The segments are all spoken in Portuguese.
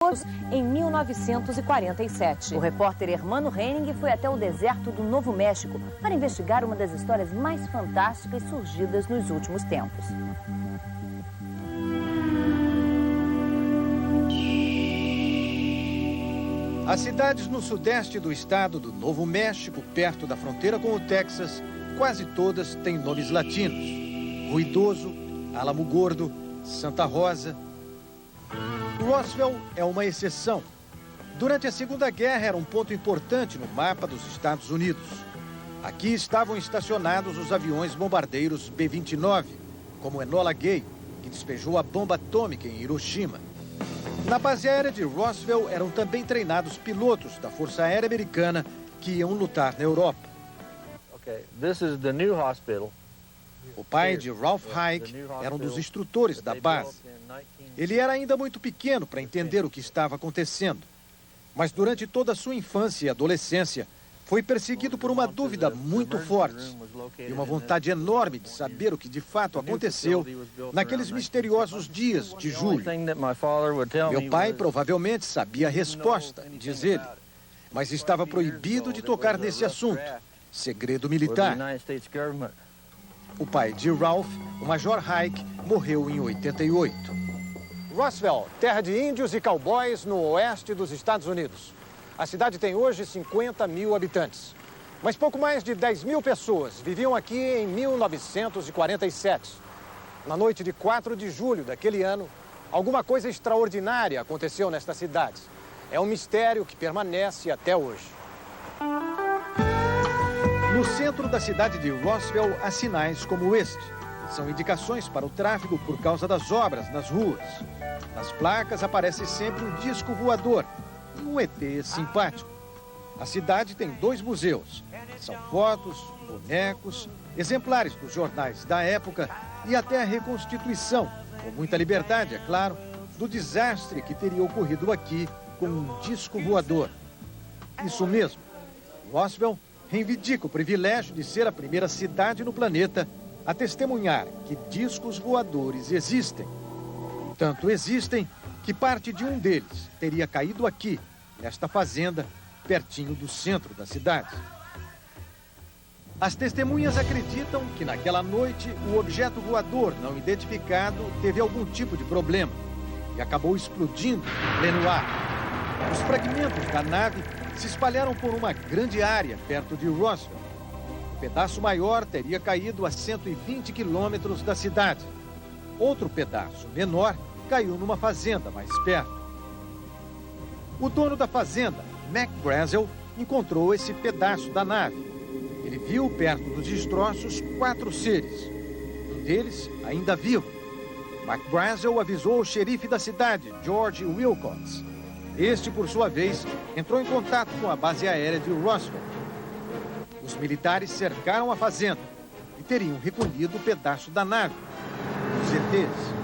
pilotos em 1947. O repórter Hermano Henning foi até o deserto do Novo México para investigar uma das histórias mais fantásticas surgidas nos últimos tempos. As cidades no sudeste do estado do Novo México, perto da fronteira com o Texas, quase todas têm nomes latinos. Ruidoso, Álamo Gordo, Santa Rosa. Roswell é uma exceção. Durante a Segunda Guerra era um ponto importante no mapa dos Estados Unidos. Aqui estavam estacionados os aviões bombardeiros B-29, como Enola Gay, que despejou a bomba atômica em Hiroshima. Na base aérea de Roswell eram também treinados pilotos da Força Aérea Americana que iam lutar na Europa. O pai de Ralph Hike era um dos instrutores da base. Ele era ainda muito pequeno para entender o que estava acontecendo. Mas durante toda a sua infância e adolescência, foi perseguido por uma dúvida muito forte e uma vontade enorme de saber o que de fato aconteceu naqueles misteriosos dias de julho. Meu pai provavelmente sabia a resposta, diz ele, mas estava proibido de tocar nesse assunto, segredo militar. O pai de Ralph, o Major Hike, morreu em 88. Roswell, terra de índios e cowboys no oeste dos Estados Unidos. A cidade tem hoje 50 mil habitantes. Mas pouco mais de 10 mil pessoas viviam aqui em 1947. Na noite de 4 de julho daquele ano, alguma coisa extraordinária aconteceu nesta cidade. É um mistério que permanece até hoje. No centro da cidade de Roswell há sinais como este. São indicações para o tráfego por causa das obras nas ruas. Nas placas aparece sempre um disco voador. Um ET simpático. A cidade tem 2 museus. São fotos, bonecos, exemplares dos jornais da época e até a reconstituição, com muita liberdade, é claro, do desastre que teria ocorrido aqui com um disco voador. Isso mesmo. Roswell reivindica o privilégio de ser a primeira cidade no planeta a testemunhar que discos voadores existem. Tanto existem que parte de um deles teria caído aqui, nesta fazenda, pertinho do centro da cidade. As testemunhas acreditam que naquela noite o objeto voador não identificado teve algum tipo de problema e acabou explodindo em pleno ar. Os fragmentos da nave se espalharam por uma grande área perto de Roswell. O pedaço maior teria caído a 120 quilômetros da cidade. Outro pedaço menor caiu numa fazenda mais perto. O dono da fazenda, Mac Brazel, encontrou esse pedaço da nave. Ele viu perto dos destroços 4 seres. Um deles ainda vivo. Mac Brazel avisou o xerife da cidade, George Wilcox. Este, por sua vez, entrou em contato com a base aérea de Roswell. Os militares cercaram a fazenda e teriam recolhido o pedaço da nave, os ETs.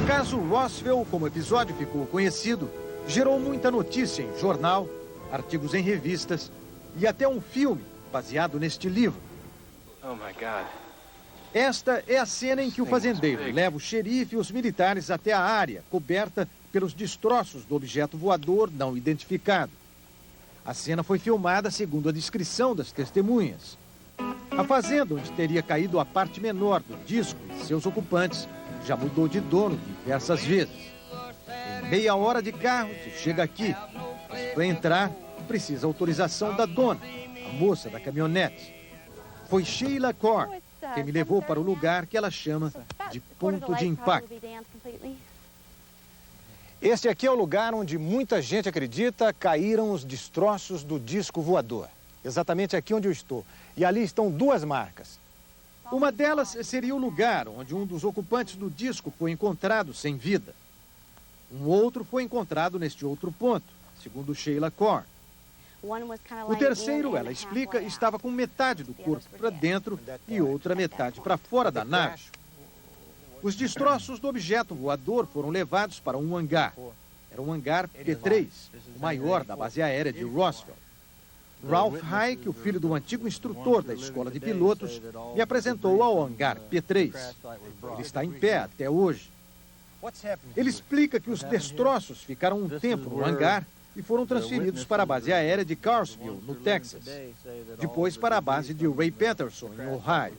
O caso Roswell, como episódio ficou conhecido, gerou muita notícia em jornal, artigos em revistas e até um filme baseado neste livro. Oh my God. Esta é a cena em que o fazendeiro leva o xerife e os militares até a área coberta pelos destroços do objeto voador não identificado. A cena foi filmada segundo a descrição das testemunhas. A fazenda onde teria caído a parte menor do disco e seus ocupantes já mudou de dono diversas vezes. Em meia hora de carro, se chega aqui, mas para entrar precisa autorização da dona, a moça da caminhonete. Foi Sheila Korn quem me levou para o lugar que ela chama de ponto de impacto. Este aqui é o lugar onde muita gente acredita caíram os destroços do disco voador. Exatamente aqui onde eu estou. E ali estão 2 marcas. Uma delas seria o lugar onde um dos ocupantes do disco foi encontrado sem vida. Um outro foi encontrado neste outro ponto, segundo Sheila Korn. O terceiro, ela explica, estava com metade do corpo para dentro e outra metade para fora da nave. Os destroços do objeto voador foram levados para um hangar. Era um hangar P3, o maior da base aérea de Roswell. Ralph Hike, o filho do antigo instrutor da escola de pilotos, me apresentou ao hangar P3. Ele está em pé até hoje. Ele explica que os destroços ficaram um tempo no hangar e foram transferidos para a base aérea de Carsville, no Texas. Depois para a base de Ray Patterson, em Ohio.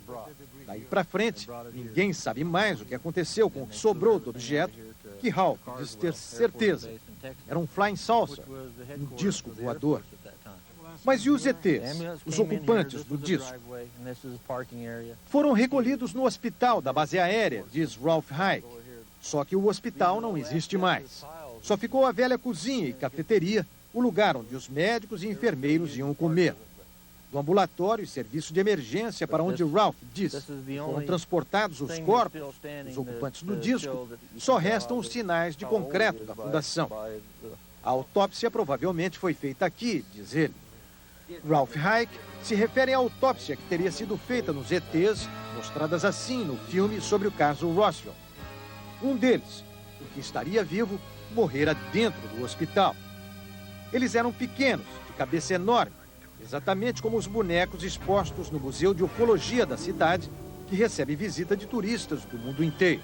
Daí para frente, ninguém sabe mais o que aconteceu com o que sobrou do objeto, que Hall diz ter certeza. Era um flying saucer, um disco voador. Mas e os ETs, os ocupantes do disco? Foram recolhidos no hospital da base aérea, diz Ralph Hike. Só que o hospital não existe mais. Só ficou a velha cozinha e cafeteria, o lugar onde os médicos e enfermeiros iam comer. Do ambulatório e serviço de emergência para onde Ralph diz foram transportados os corpos dos ocupantes do disco, só restam os sinais de concreto da fundação. A autópsia provavelmente foi feita aqui, diz ele. Ralph Hike se refere à autópsia que teria sido feita nos ETs, mostradas assim no filme sobre o caso Roswell. Um deles, o que estaria vivo, morrera dentro do hospital. Eles eram pequenos, de cabeça enorme, exatamente como os bonecos expostos no Museu de Ufologia da cidade, que recebe visita de turistas do mundo inteiro.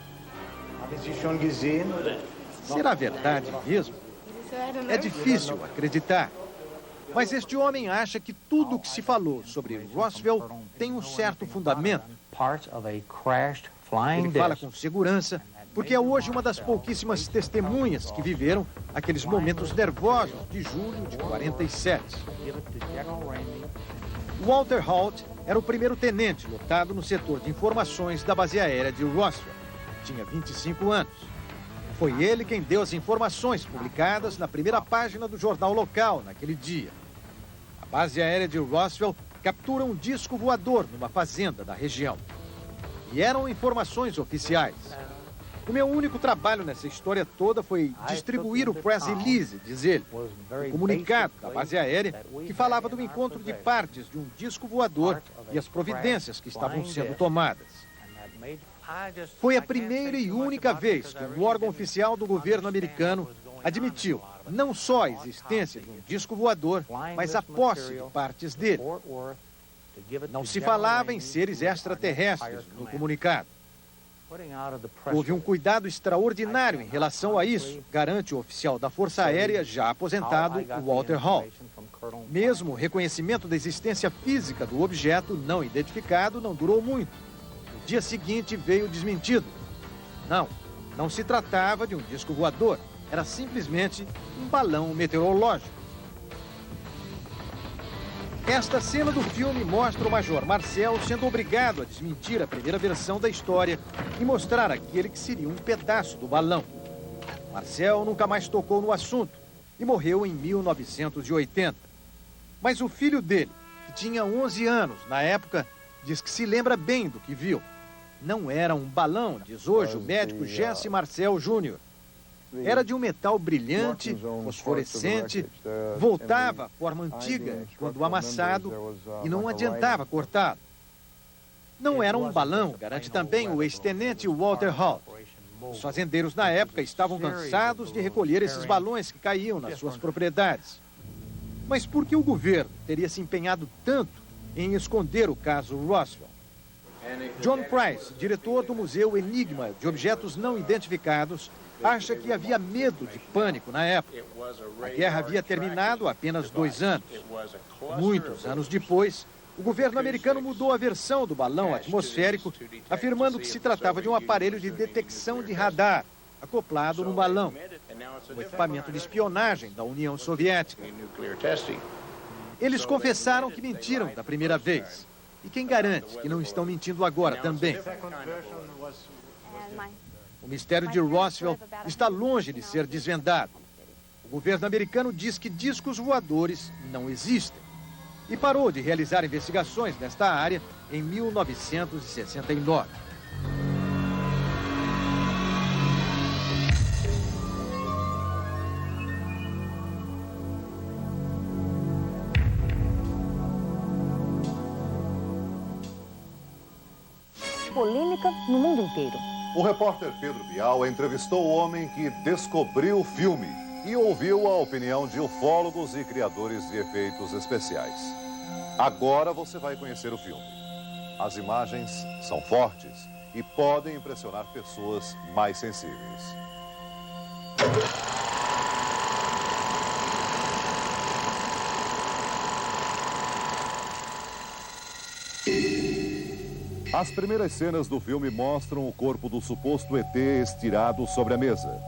Será verdade mesmo? É difícil acreditar. Mas este homem acha que tudo o que se falou sobre Roswell tem um certo fundamento. Ele fala com segurança, porque é hoje uma das pouquíssimas testemunhas que viveram aqueles momentos nervosos de julho de 47. Walter Holt era o primeiro tenente lotado no setor de informações da base aérea de Roswell. Tinha 25 anos. Foi ele quem deu as informações publicadas na primeira página do jornal local naquele dia. A base aérea de Roswell captura um disco voador numa fazenda da região. E eram informações oficiais. O meu único trabalho nessa história toda foi distribuir o press release, diz ele, o comunicado da base aérea que falava do encontro de partes de um disco voador e as providências que estavam sendo tomadas. Foi a primeira e única vez que um órgão oficial do governo americano admitiu não só a existência de um disco voador, mas a posse de partes dele. Não se falava em seres extraterrestres no comunicado. Houve um cuidado extraordinário em relação a isso, garante o oficial da Força Aérea já aposentado, Walter Holt. Mesmo o reconhecimento da existência física do objeto não identificado não durou muito. No dia seguinte veio desmentido. Não se tratava de um disco voador, era simplesmente um balão meteorológico. Esta cena do filme mostra o Major Marcel sendo obrigado a desmentir a primeira versão da história e mostrar aquele que seria um pedaço do balão. Marcel nunca mais tocou no assunto e morreu em 1980. Mas o filho dele, que tinha 11 anos na época, diz que se lembra bem do que viu. Não era um balão, diz hoje o médico Jesse Marcel Jr. Era de um metal brilhante, fosforescente, voltava à forma antiga quando amassado e não adiantava cortá-lo. Não era um balão, garante também o ex-tenente Walter Holt. Os fazendeiros na época estavam cansados de recolher esses balões que caíam nas suas propriedades. Mas por que o governo teria se empenhado tanto em esconder o caso Roswell? John Price, diretor do Museu Enigma de Objetos Não Identificados, acha que havia medo de pânico na época. A guerra havia terminado há apenas 2 anos. Muitos anos depois, o governo americano mudou a versão do balão atmosférico, afirmando que se tratava de um aparelho de detecção de radar, acoplado no balão, um equipamento de espionagem da União Soviética. Eles confessaram que mentiram da primeira vez. E quem garante que não estão mentindo agora também? O mistério de Roswell está longe de ser desvendado. O governo americano diz que discos voadores não existem e parou de realizar investigações nesta área em 1969. Polêmica no mundo inteiro. O repórter Pedro Bial entrevistou o homem que descobriu o filme e ouviu a opinião de ufólogos e criadores de efeitos especiais. Agora você vai conhecer o filme. As imagens são fortes e podem impressionar pessoas mais sensíveis. As primeiras cenas do filme mostram o corpo do suposto ET estirado sobre a mesa.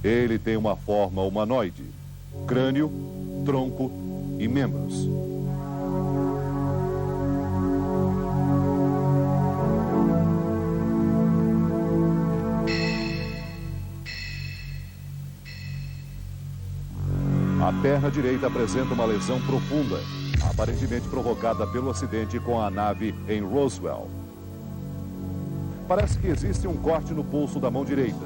Ele tem uma forma humanoide: crânio, tronco e membros. A perna direita apresenta uma lesão profunda, aparentemente provocada pelo acidente com a nave em Roswell. Parece que existe um corte no pulso da mão direita.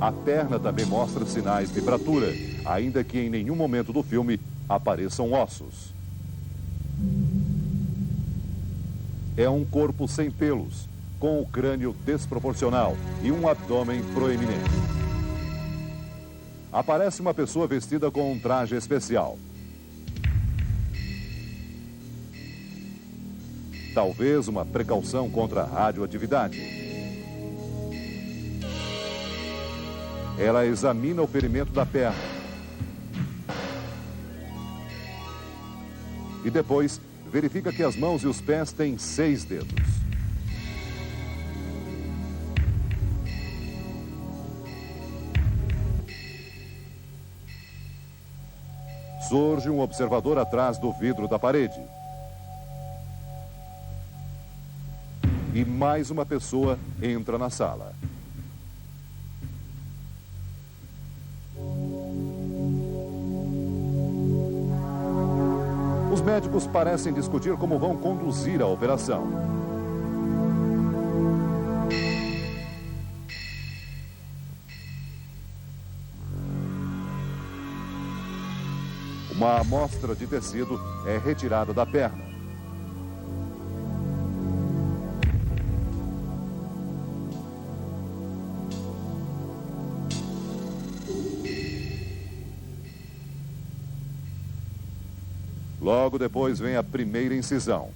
A perna também mostra sinais de fratura, ainda que em nenhum momento do filme apareçam ossos. É um corpo sem pelos, com o crânio desproporcional e um abdômen proeminente. Aparece uma pessoa vestida com um traje especial. Talvez uma precaução contra a radioatividade. Ela examina o ferimento da perna. E depois verifica que as mãos e os pés têm 6 dedos. Surge um observador atrás do vidro da parede. E mais uma pessoa entra na sala. Os médicos parecem discutir como vão conduzir a operação. Uma amostra de tecido é retirada da perna. Logo depois vem a primeira incisão.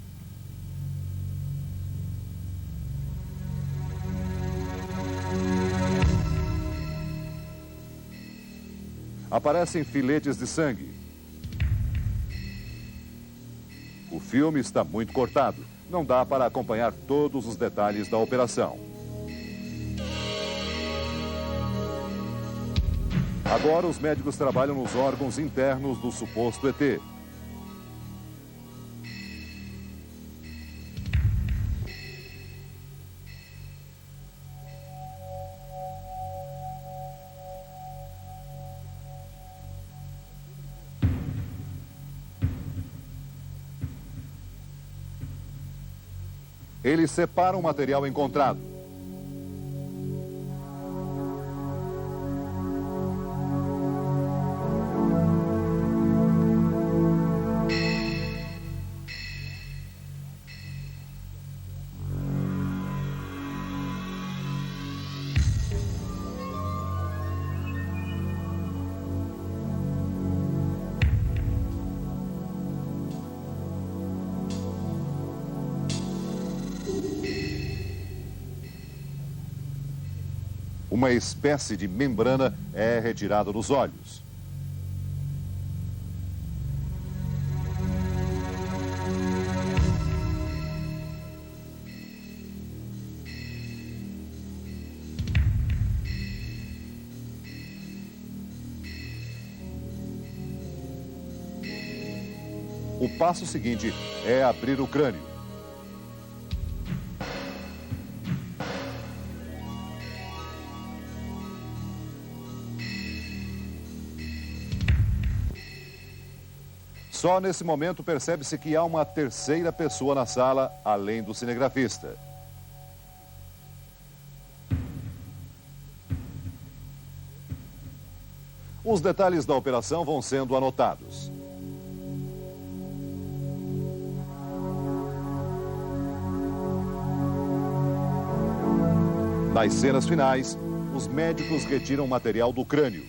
Aparecem filetes de sangue. O filme está muito cortado. Não dá para acompanhar todos os detalhes da operação. Agora os médicos trabalham nos órgãos internos do suposto ET. Eles separam o material encontrado. Uma espécie de membrana é retirada dos olhos. O passo seguinte é abrir o crânio. Só nesse momento percebe-se que há uma terceira pessoa na sala, além do cinegrafista. Os detalhes da operação vão sendo anotados. Nas cenas finais, os médicos retiram material do crânio.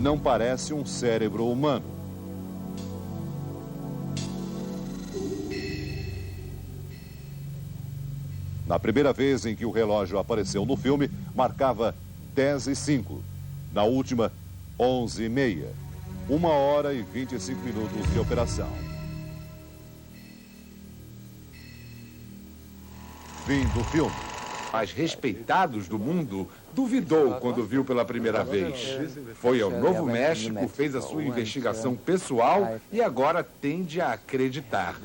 Não parece um cérebro humano. Na primeira vez em que o relógio apareceu no filme, marcava 10h05. Na última, 11h30. 1 hora e 25 minutos de operação. Fim do filme. Mais respeitados do mundo, duvidou quando viu pela primeira vez. Foi ao Novo México, fez a sua investigação pessoal e agora tende a acreditar.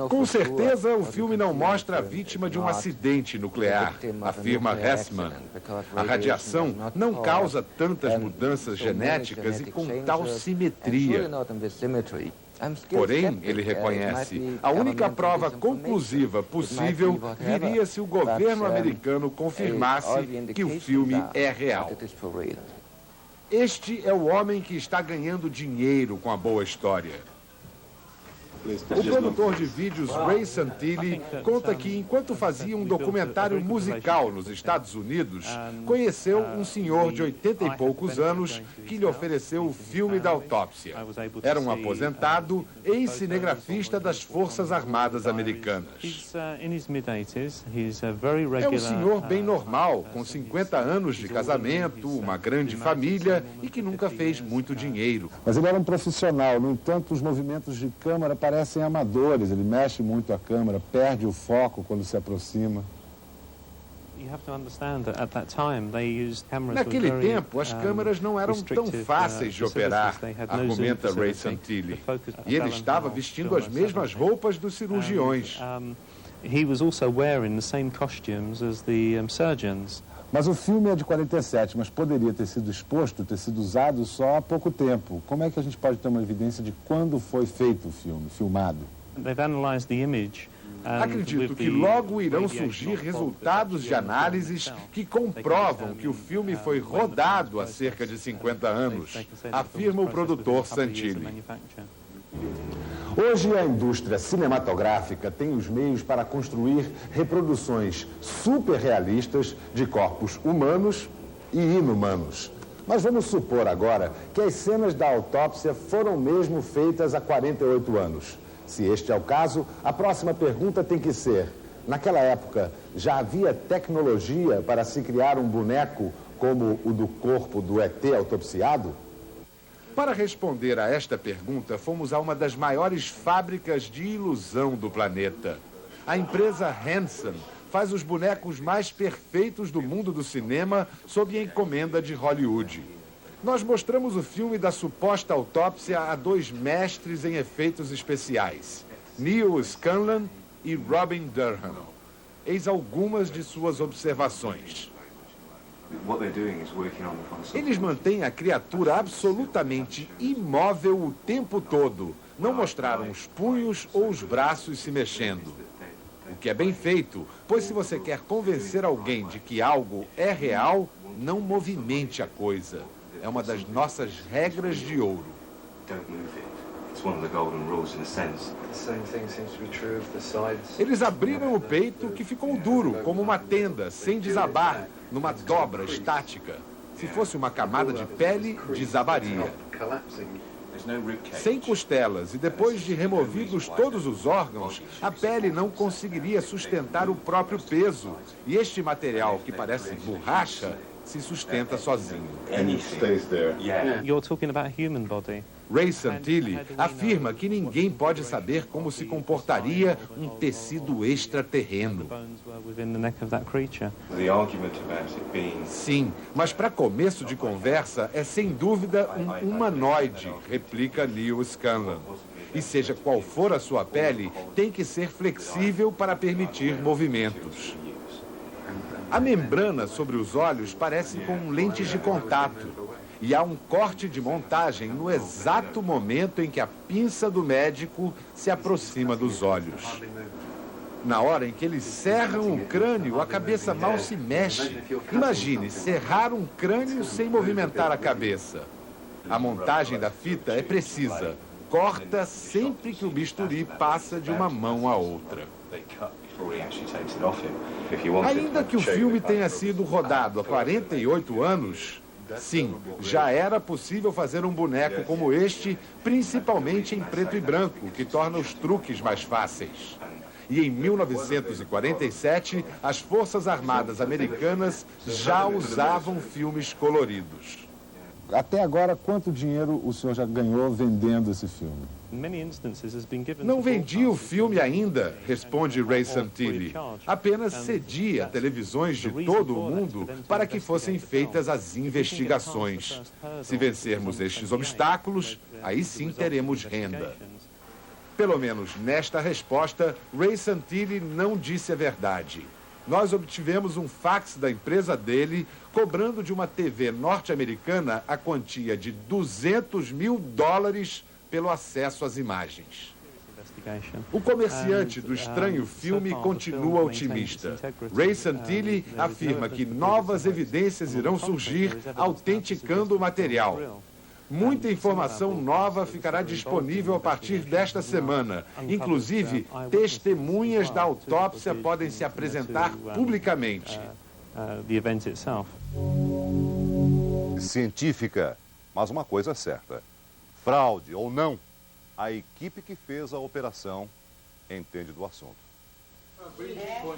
Com certeza, o filme não mostra a vítima de um acidente nuclear, afirma Hessman. A radiação não causa tantas mudanças genéticas e com tal simetria. Porém, ele reconhece, a única prova conclusiva possível viria se o governo americano confirmasse que o filme é real. Este é o homem que está ganhando dinheiro com a boa história. O produtor de vídeos Ray Santilli conta que, enquanto fazia um documentário musical nos Estados Unidos, conheceu um senhor de 80 e poucos anos que lhe ofereceu o filme da autópsia. Era um aposentado ex-cinegrafista das Forças Armadas Americanas. É um senhor bem normal, com 50 anos de casamento, uma grande família e que nunca fez muito dinheiro. Mas ele era um profissional, no entanto, os movimentos de câmera parecem amadores, ele mexe muito a câmera, perde o foco quando se aproxima. Naquele tempo, as câmeras não eram tão fáceis de operar, argumenta Ray Santilli. E ele estava vestindo as mesmas roupas dos cirurgiões. Mas o filme é de 47, mas poderia ter sido exposto, ter sido usado só há pouco tempo. Como é que a gente pode ter uma evidência de quando foi feito o filme, filmado? Acredito que logo irão surgir resultados de análises que comprovam que o filme foi rodado há cerca de 50 anos, afirma o produtor Santilli. Hoje a indústria cinematográfica tem os meios para construir reproduções super realistas de corpos humanos e inumanos. Mas vamos supor agora que as cenas da autópsia foram mesmo feitas há 48 anos. Se este é o caso, a próxima pergunta tem que ser: naquela época já havia tecnologia para se criar um boneco como o do corpo do ET autopsiado? Para responder a esta pergunta, fomos a uma das maiores fábricas de ilusão do planeta. A empresa Hanson faz os bonecos mais perfeitos do mundo do cinema sob encomenda de Hollywood. Nós mostramos o filme da suposta autópsia a 2 mestres em efeitos especiais, Neil Scanlon e Robin Durham. Eis algumas de suas observações. Eles mantêm a criatura absolutamente imóvel o tempo todo. Não mostraram os punhos ou os braços se mexendo. O que é bem feito, pois se você quer convencer alguém de que algo é real, não movimente a coisa. É uma das nossas regras de ouro. Eles abriram o peito, que ficou duro, como uma tenda, sem desabar, numa dobra estática. Se fosse uma camada de pele, desabaria. Sem costelas e depois de removidos todos os órgãos, a pele não conseguiria sustentar o próprio peso. E este material, que parece borracha, se sustenta sozinho. Ray Santilli afirma que ninguém pode saber como se comportaria um tecido extraterreno. Sim, mas para começo de conversa é sem dúvida um humanoide, replica Neil Scanlon. E seja qual for a sua pele, tem que ser flexível para permitir movimentos. A membrana sobre os olhos parece com lentes de contato. E há um corte de montagem no exato momento em que a pinça do médico se aproxima dos olhos. Na hora em que eles serram o crânio, a cabeça mal se mexe. Imagine serrar um crânio sem movimentar a cabeça. A montagem da fita é precisa. Corta sempre que o bisturi passa de uma mão a outra. Ainda que o filme tenha sido rodado há 48 anos... Sim, já era possível fazer um boneco como este, principalmente em preto e branco, que torna os truques mais fáceis. E em 1947, as Forças Armadas Americanas já usavam filmes coloridos. Até agora, quanto dinheiro o senhor já ganhou vendendo esse filme? Não vendi o filme ainda, responde Ray Santilli. Apenas cedi a televisões de todo o mundo para que fossem feitas as investigações. Se vencermos estes obstáculos, aí sim teremos renda. Pelo menos nesta resposta, Ray Santilli não disse a verdade. Nós obtivemos um fax da empresa dele cobrando de uma TV norte-americana a quantia de $200 mil pelo acesso às imagens. O comerciante do estranho filme continua otimista. Ray Santilli afirma que novas evidências irão surgir autenticando o material. Muita informação nova ficará disponível a partir desta semana. Inclusive, testemunhas da autópsia podem se apresentar publicamente. Científica, mas uma coisa é certa. Fraude ou não, a equipe que fez a operação entende do assunto.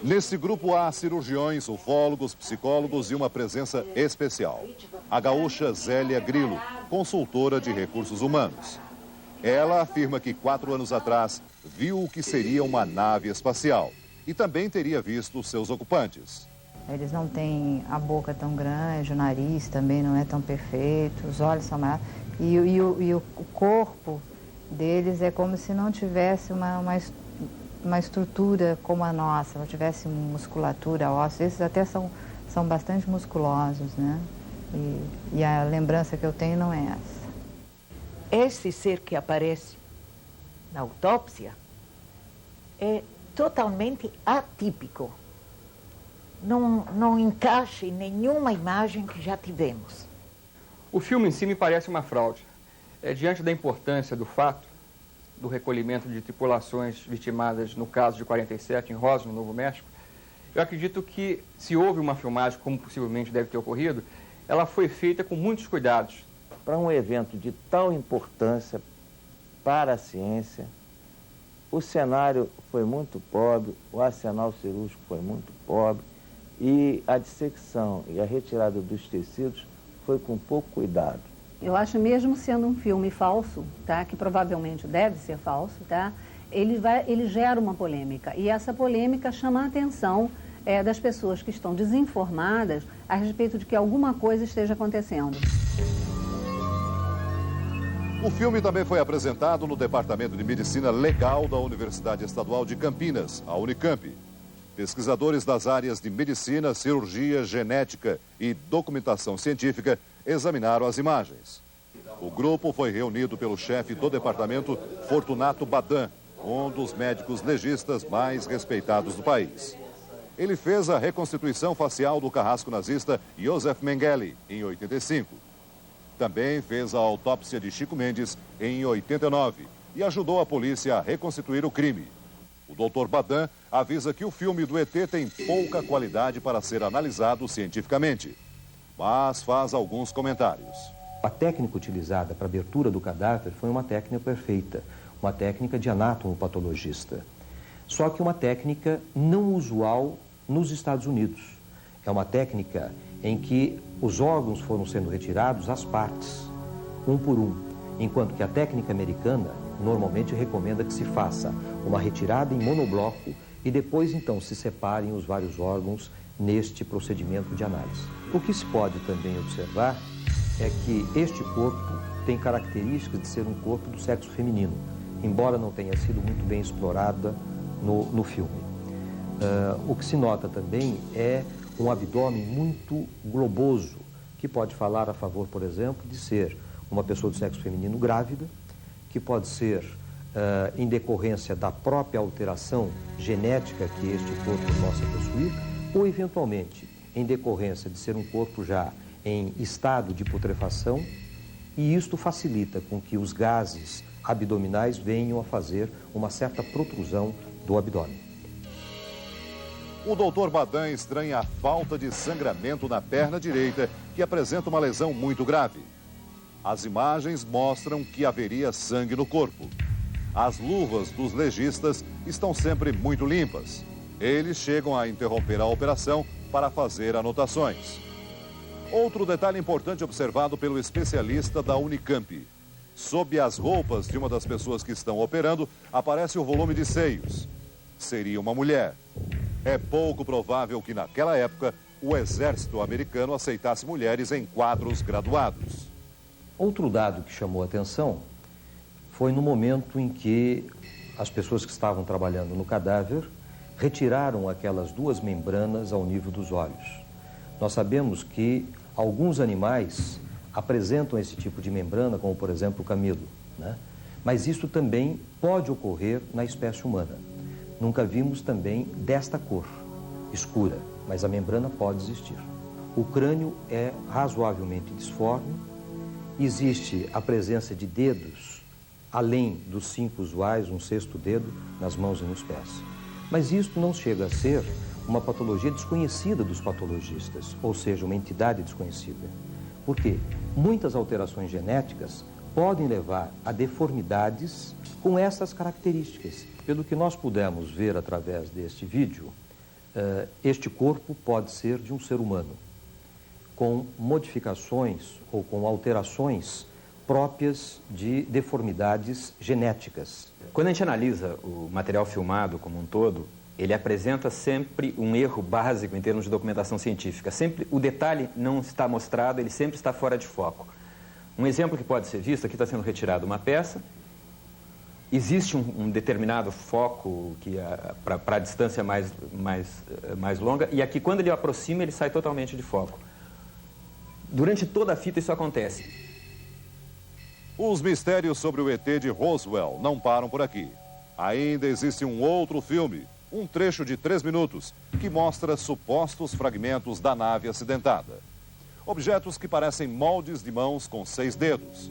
Nesse grupo há cirurgiões, ufólogos, psicólogos e uma presença especial. A gaúcha Zélia Grilo, consultora de recursos humanos. Ela afirma que 4 anos atrás viu o que seria uma nave espacial e também teria visto seus ocupantes. Eles não têm a boca tão grande, o nariz também não é tão perfeito, os olhos são maiores. E o corpo deles é como se não tivesse uma estrutura como a nossa, não tivesse musculatura óssea. Esses até são bastante musculosos, né? E a lembrança que eu tenho não é essa. Esse ser que aparece na autópsia é totalmente atípico. Não encaixa em nenhuma imagem que já tivemos. O filme em si me parece uma fraude. Diante da importância do fato do recolhimento de tripulações vitimadas no caso de 47 em Roswell, no Novo México, eu acredito que se houve uma filmagem, como possivelmente deve ter ocorrido, ela foi feita com muitos cuidados. Para um evento de tal importância para a ciência, o cenário foi muito pobre, o arsenal cirúrgico foi muito pobre e a dissecção e a retirada dos tecidos foi com pouco cuidado. Eu acho, mesmo sendo um filme falso, tá, que provavelmente deve ser falso, tá, ele gera uma polêmica. E essa polêmica chama a atenção das pessoas que estão desinformadas a respeito de que alguma coisa esteja acontecendo. O filme também foi apresentado no Departamento de Medicina Legal da Universidade Estadual de Campinas, a Unicamp. Pesquisadores das áreas de medicina, cirurgia, genética e documentação científica examinaram as imagens. O grupo foi reunido pelo chefe do departamento, Fortunato Badan, um dos médicos legistas mais respeitados do país. Ele fez a reconstituição facial do carrasco nazista Josef Mengele, em 85. Também fez a autópsia de Chico Mendes, em 89, e ajudou a polícia a reconstituir o crime. O Dr. Badan avisa que o filme do ET tem pouca qualidade para ser analisado cientificamente, mas faz alguns comentários. A técnica utilizada para a abertura do cadáver foi uma técnica perfeita, uma técnica de anátomo-patologista. Só que uma técnica não usual nos Estados Unidos. É uma técnica em que os órgãos foram sendo retirados às partes, um por um, enquanto que a técnica americana normalmente recomenda que se faça uma retirada em monobloco e depois então se separem os vários órgãos neste procedimento de análise. O que se pode também observar é que este corpo tem características de ser um corpo do sexo feminino, embora não tenha sido muito bem explorada no filme. O que se nota também é um abdômen muito globoso, que pode falar a favor, por exemplo, de ser uma pessoa do sexo feminino grávida, que pode ser em decorrência da própria alteração genética que este corpo possa possuir, ou eventualmente em decorrência de ser um corpo já em estado de putrefação, e isto facilita com que os gases abdominais venham a fazer uma certa protrusão do abdômen. O Dr. Badan estranha a falta de sangramento na perna direita, que apresenta uma lesão muito grave. As imagens mostram que haveria sangue no corpo. As luvas dos legistas estão sempre muito limpas. Eles chegam a interromper a operação para fazer anotações. Outro detalhe importante observado pelo especialista da Unicamp. Sob as roupas de uma das pessoas que estão operando, aparece o volume de seios. Seria uma mulher. É pouco provável que naquela época o exército americano aceitasse mulheres em quadros graduados. Outro dado que chamou a atenção foi no momento em que as pessoas que estavam trabalhando no cadáver retiraram aquelas duas membranas ao nível dos olhos. Nós sabemos que alguns animais apresentam esse tipo de membrana, como por exemplo o camelo, né? Mas isso também pode ocorrer na espécie humana. Nunca vimos também desta cor, escura, mas a membrana pode existir. O crânio é razoavelmente disforme, existe a presença de dedos, além dos 5 usuais, um 6º dedo nas mãos e nos pés. Mas isso não chega a ser uma patologia desconhecida dos patologistas, ou seja, uma entidade desconhecida. Por quê? Muitas alterações genéticas podem levar a deformidades com essas características. Pelo que nós pudemos ver através deste vídeo, este corpo pode ser de um ser humano, com modificações ou com alterações próprias de deformidades genéticas. Quando a gente analisa o material filmado como um todo, ele apresenta sempre um erro básico em termos de documentação científica. Sempre o detalhe não está mostrado, ele sempre está fora de foco. Um exemplo que pode ser visto, aqui está sendo retirada uma peça, existe um determinado foco para a distância mais longa, e aqui quando ele aproxima, ele sai totalmente de foco. Durante toda a fita isso acontece. Os mistérios sobre o ET de Roswell não param por aqui. Ainda existe um outro filme, um trecho de 3 minutos, que mostra supostos fragmentos da nave acidentada. Objetos que parecem moldes de mãos com 6 dedos.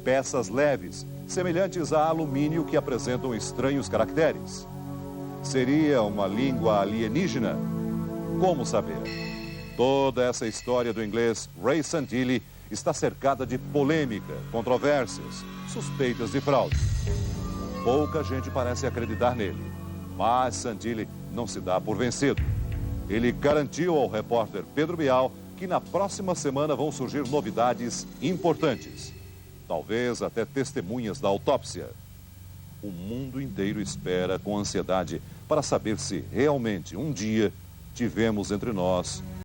Peças leves, semelhantes a alumínio que apresentam estranhos caracteres. Seria uma língua alienígena? Como saber? Toda essa história do inglês Ray Santilli está cercada de polêmica, controvérsias, suspeitas de fraude. Pouca gente parece acreditar nele, mas Santilli não se dá por vencido. Ele garantiu ao repórter Pedro Bial que na próxima semana vão surgir novidades importantes. Talvez até testemunhas da autópsia. O mundo inteiro espera com ansiedade para saber se realmente um dia tivemos entre nós